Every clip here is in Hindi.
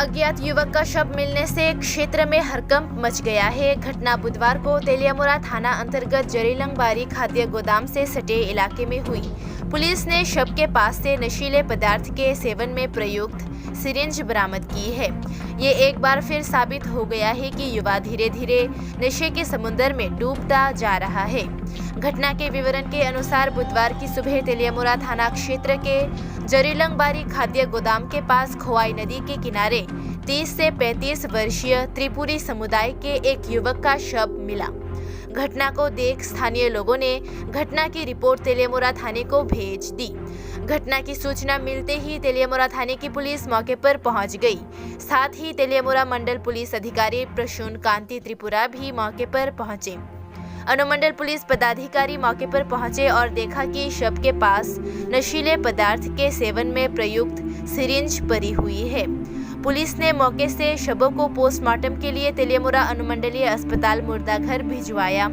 अज्ञात युवक का शव मिलने से क्षेत्र में हड़कंप मच गया है। घटना बुधवार को तेलियामुरा थाना अंतर्गत जरीलंगबारी खाद्य गोदाम से सटे इलाके में हुई। पुलिस ने शव के पास से नशीले पदार्थ के सेवन में प्रयुक्त सिरिंज बरामद की है। ये एक बार फिर साबित हो गया है कि युवा धीरे धीरे नशे के समुद्र में डूबता जा रहा है। घटना के विवरण के अनुसार बुधवार की सुबह तेलियामुरा थाना क्षेत्र के जरीलंगबारी खाद्य गोदाम के पास खोवाई नदी के किनारे 30 से 35 वर्षीय त्रिपुरी समुदाय के एक युवक का शव मिला। घटना को देख स्थानीय लोगों ने घटना की रिपोर्ट तेलियामुरा थाने को भेज दी। घटना की सूचना मिलते ही तेलियामुरा थाने की पुलिस मौके पर पहुंच गई। साथ ही तेलियामुरा मंडल पुलिस अधिकारी प्रसून कांति त्रिपुरा भी मौके पर पहुंचे। अनुमंडल पुलिस पदाधिकारी मौके पर पहुंचे और देखा कि शव के पास नशीले पदार्थ के सेवन में प्रयुक्त सिरिंज पड़ी हुई है। पुलिस ने मौके से शवों को पोस्टमार्टम के लिए तेलियामुरा अनुमंडलीय अस्पताल मुर्दाघर भिजवाया।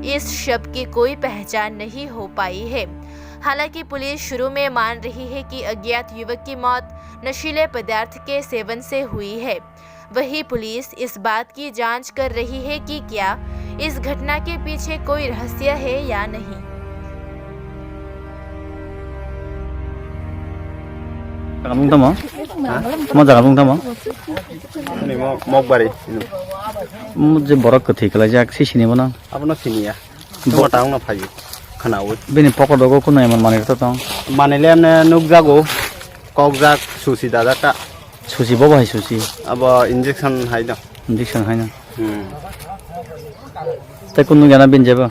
इस शव की कोई पहचान नहीं हो पाई है। हालांकि पुलिस शुरू में मान रही है कि अज्ञात युवक की मौत नशीले पदार्थ के सेवन से हुई है। वहीं पुलिस इस बात की जांच कर रही है कि क्या इस घटना के पीछे कोई रहस्य है या नहीं। मुझे बरक थी कल जाक सिसिने बना अपना सिनिया बताऊं ना भाई खानाओ बेनि पकड़ दगो को नहीं माने तो मानेले हमने नुक जागो कॉक जाक सुसी दादा का सुसी बो भाई सुसी अब इंजेक्शन है ना ते कुनु गाना बिन जेबो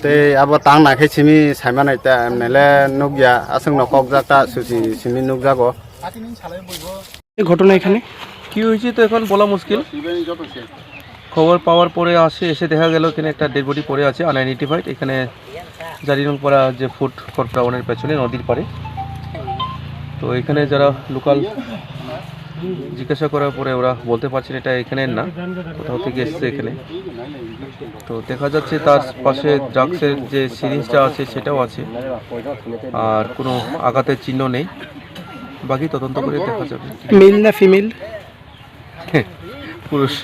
ते अब तांग नाखे सिमी साइमा नाइता हमनेले नुक या असंग न कॉक जाक का सुसी सिमी नुक जागो এই ঘটনা এখানে কি হয়েছে তো এখন বলা মুশকিল। খবর পাওয়ার পরে এসে দেখা গেল এখানে একটা ডেড বডি পড়ে আছে আনআইডেন্টিফাইড। এখানে জারিলংপাড়া যে ফুড কোর্ট টাউনের পেছনে নদীর পাড়ে। তো এখানে যারা লোকাল জিজ্ঞাসা করার পরে ওরা বলতে পারছেন এটা এখানে না, কোথাও থেকে এসছে এখানে। তো দেখা যাচ্ছে তার পাশে ড্রাগসের যে সিরিঞ্জটা আছে সেটাও আছে, আর কোনো আঘাতের চিহ্ন নেই। বাকি তদন্ত করে দেখা যাবে। মেল না ফিমেল? পুরুষ।